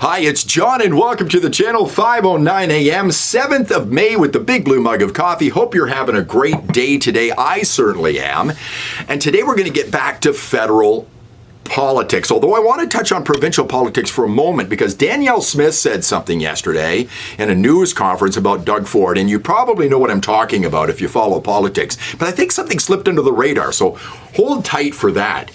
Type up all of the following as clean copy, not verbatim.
Hi, it's John and welcome to the channel. 5:09 a.m., 7th of May with the big blue mug of coffee. Hope you're having a great day today. I certainly am. And today we're going to get back to federal politics, although I want to touch on provincial politics for a moment because Danielle Smith said something yesterday in a news conference about Doug Ford, and you probably know what I'm talking about if you follow politics, but I think something slipped under the radar, so hold tight for that.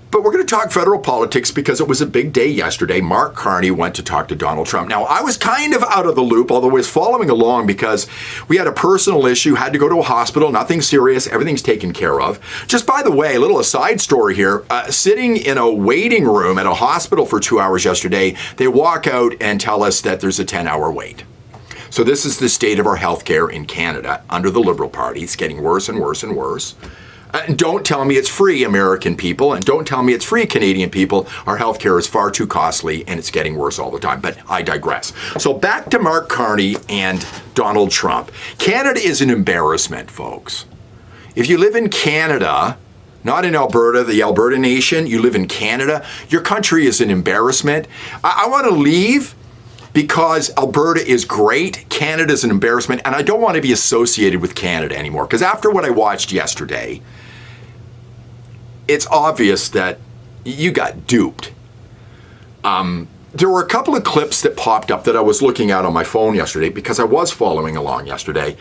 But we're going to talk federal politics because it was a big day yesterday. Mark Carney went to talk to Donald Trump. Now, I was kind of out of the loop, although I was following along because we had a personal issue, had to go to a hospital, nothing serious, everything's taken care of. Just by the way, a little aside story here, sitting in a waiting room at a hospital for 2 hours yesterday, they walk out and tell us that there's a 10-hour wait. So this is the state of our healthcare in Canada under the Liberal Party. It's getting worse and worse and worse. And don't tell me it's free, American people, and don't tell me it's free, Canadian people. Our healthcare is far too costly, and it's getting worse all the time. But I digress. So back to Mark Carney and Donald Trump. Canada is an embarrassment, folks. If you live in Canada, not in Alberta, the Alberta nation, you live in Canada, your country is an embarrassment. I want to leave because Alberta is great, Canada is an embarrassment, and I don't want to be associated with Canada anymore. Because after what I watched yesterday, it's obvious that you got duped. There were a couple of clips that popped up that I was looking at on my phone yesterday because I was following along yesterday.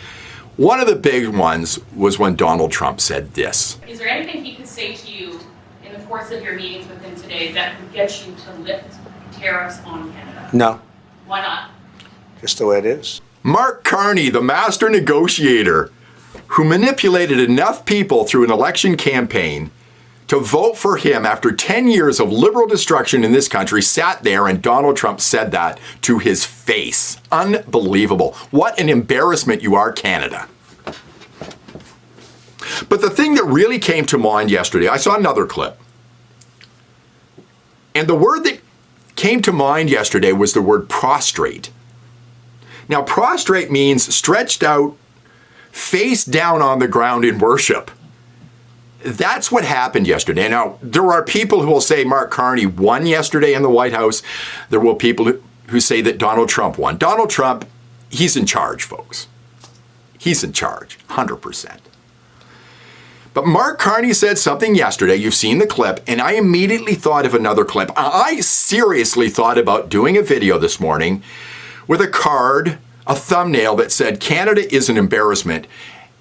One of the big ones was when Donald Trump said this. Is there anything he could say to you in the course of your meetings with him today that would get you to lift tariffs on Canada? No. Why not? Just the way it is. Mark Carney, the master negotiator, who manipulated enough people through an election campaign to vote for him after 10 years of liberal destruction in this country, sat there and Donald Trump said that to his face. Unbelievable. What an embarrassment you are, Canada. But the thing that really came to mind yesterday, I saw another clip. And the word that came to mind yesterday was the word prostrate. Now, prostrate means stretched out, face down on the ground in worship. That's what happened yesterday. Now, there are people who will say Mark Carney won yesterday in the White House. There will people who say that Donald Trump won. Donald Trump, he's in charge, folks. He's in charge, 100%. But Mark Carney said something yesterday, you've seen the clip, and I immediately thought of another clip. I seriously thought about doing a video this morning with a card, a thumbnail that said, Canada is an embarrassment.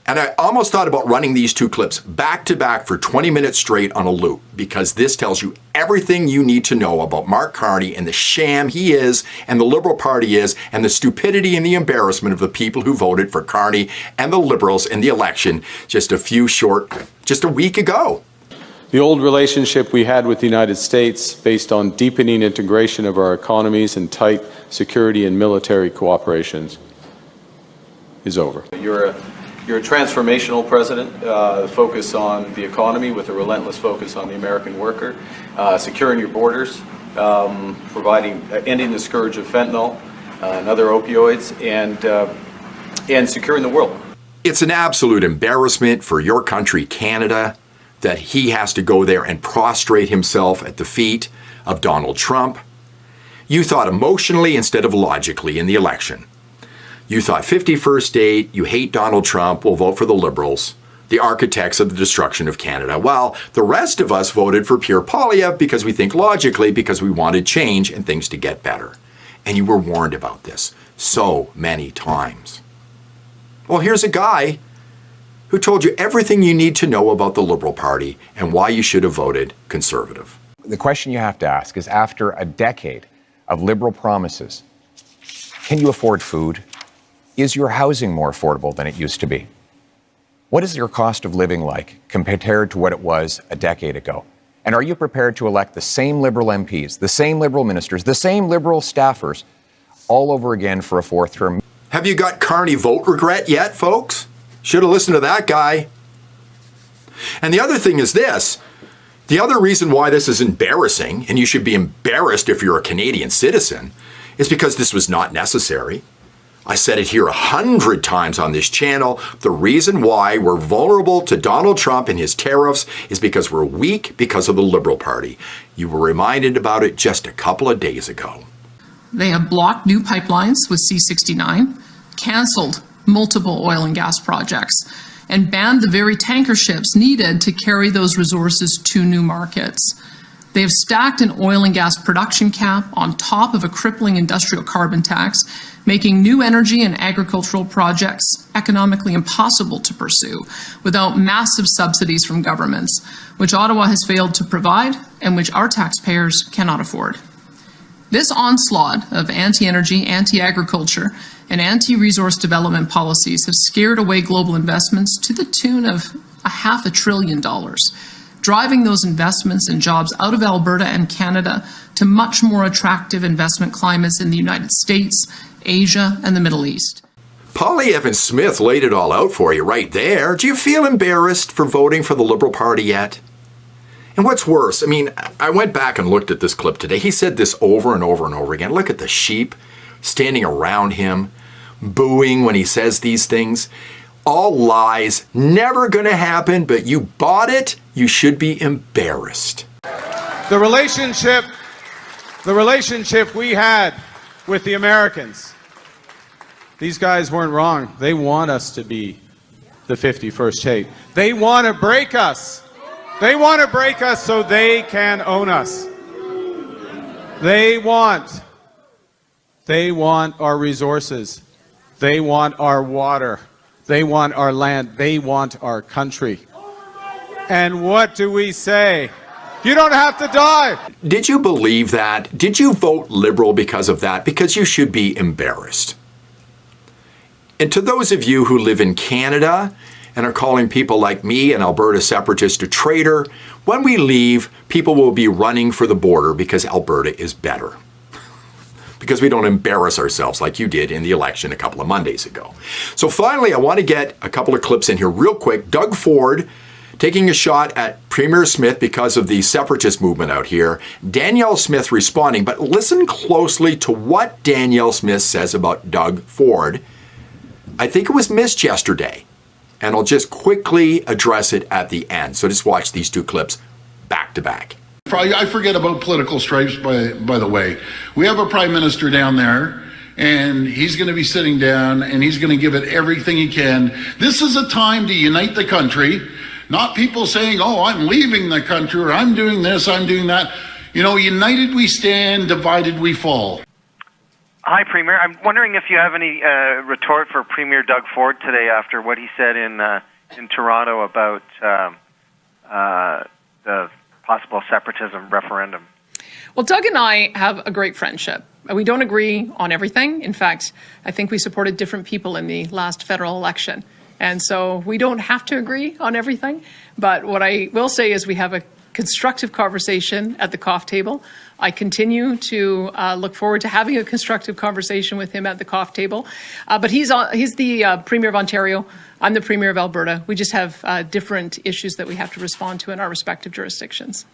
And I almost thought about running these two clips back to back for 20 minutes straight on a loop, because this tells you everything you need to know about Mark Carney and the sham he is and the Liberal Party is and the stupidity and the embarrassment of the people who voted for Carney and the Liberals in the election just a week ago. The old relationship we had with the United States, based on deepening integration of our economies and tight security and military cooperations, is over. You're a transformational president, focus on the economy with a relentless focus on the American worker, securing your borders, ending the scourge of fentanyl and other opioids, and securing the world. It's an absolute embarrassment for your country, Canada, that he has to go there and prostrate himself at the feet of Donald Trump. You thought emotionally instead of logically in the election. You thought 51st state, you hate Donald Trump, we'll vote for the Liberals, the architects of the destruction of Canada. Well, the rest of us voted for Pierre Poilievre because we think logically, because we wanted change and things to get better. And you were warned about this so many times. Well, here's a guy who told you everything you need to know about the Liberal Party and why you should have voted Conservative. The question you have to ask is, after a decade of Liberal promises, can you afford food? Is your housing more affordable than it used to be? What is your cost of living like compared to what it was a decade ago? And are you prepared to elect the same Liberal MPs, the same Liberal ministers, the same Liberal staffers all over again for a fourth term? Have you got Carney vote regret yet, folks? Should have listened to that guy. And the other thing is this. The other reason why this is embarrassing, and you should be embarrassed if you're a Canadian citizen, is because this was not necessary. I said it here 100 times on this channel. The reason why we're vulnerable to Donald Trump and his tariffs is because we're weak because of the Liberal Party. You were reminded about it just a couple of days ago. They have blocked new pipelines with C-69, canceled multiple oil and gas projects, and banned the very tanker ships needed to carry those resources to new markets. They have stacked an oil and gas production cap on top of a crippling industrial carbon tax, making new energy and agricultural projects economically impossible to pursue without massive subsidies from governments, which Ottawa has failed to provide and which our taxpayers cannot afford. This onslaught of anti-energy, anti-agriculture, and anti-resource development policies have scared away global investments to the tune of $500 billion, driving those investments and jobs out of Alberta and Canada to much more attractive investment climates in the United States, Asia, and the Middle East. Polly Evans-Smith laid it all out for you right there. Do you feel embarrassed for voting for the Liberal Party yet? And what's worse, I mean, I went back and looked at this clip today. He said this over and over and over again. Look at the sheep standing around him, booing when he says these things. All lies, never going to happen, but you bought it. You should be embarrassed. The relationship we had with the Americans, these guys weren't wrong. They want us to be the 51st state. They want to break us. They want to break us so they can own us. They want our resources. They want our water. They want our land. They want our country. And what do we say? You don't have to die. Did you believe that? Did you vote Liberal because of that? Because you should be embarrassed. And to those of you who live in Canada and are calling people like me, an Alberta separatist, a traitor, when we leave, people will be running for the border because Alberta is better. Because we don't embarrass ourselves like you did in the election a couple of Mondays ago. So finally, I want to get a couple of clips in here real quick. Doug Ford taking a shot at Premier Smith because of the separatist movement out here. Danielle Smith responding, but listen closely to what Danielle Smith says about Doug Ford. I think it was missed yesterday, and I'll just quickly address it at the end. So just watch these two clips back to back. I forget about political stripes, by the way. We have a prime minister down there, and he's going to be sitting down, and he's going to give it everything he can. This is a time to unite the country, not people saying, oh, I'm leaving the country, or I'm doing this, I'm doing that. You know, united we stand, divided we fall. Hi, Premier. I'm wondering if you have any retort for Premier Doug Ford today after what he said in Toronto about the possible separatism referendum. Well, Doug and I have a great friendship. We don't agree on everything. In fact, I think we supported different people in the last federal election. And so we don't have to agree on everything. But what I will say is we have a constructive conversation at the coffee table. I continue to look forward to having a constructive conversation with him at the coffee table. But he's the Premier of Ontario. I'm the Premier of Alberta. We just have different issues that we have to respond to in our respective jurisdictions.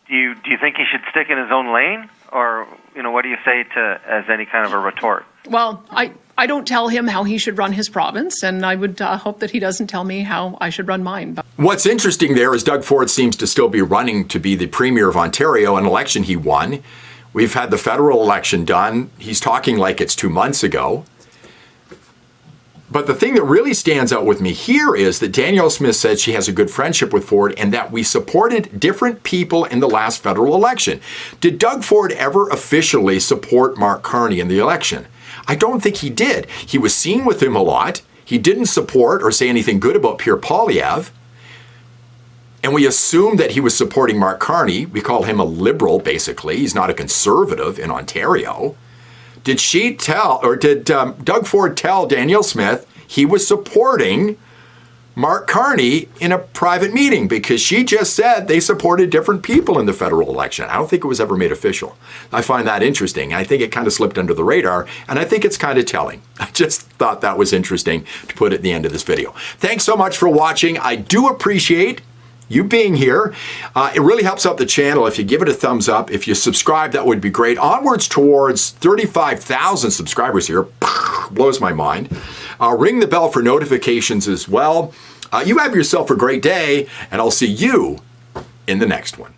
Do you think he should stick in his own lane, or what do you say to as any kind of a retort? Well, I don't tell him how he should run his province, and I would hope that he doesn't tell me how I should run mine. What's interesting there is Doug Ford seems to still be running to be the Premier of Ontario, an election he won. We've had the federal election done. He's talking like it's 2 months ago. But the thing that really stands out with me here is that Danielle Smith said she has a good friendship with Ford and that we supported different people in the last federal election. Did Doug Ford ever officially support Mark Carney in the election? I don't think he did. He was seen with him a lot. He didn't support or say anything good about Pierre Poilievre. And we assume that he was supporting Mark Carney. We call him a liberal, basically. He's not a conservative in Ontario. Did Doug Ford tell Danielle Smith he was supporting Mark Carney in a private meeting? Because she just said they supported different people in the federal election. I don't think it was ever made official. I find that interesting. I think it kind of slipped under the radar, and I think it's kind of telling. I just thought that was interesting to put at the end of this video. Thanks so much for watching. I do appreciate you being here. It really helps out the channel if you give it a thumbs up. If you subscribe, that would be great. Onwards towards 35,000 subscribers here. Blows my mind. Ring the bell for notifications as well. You have yourself a great day, and I'll see you in the next one.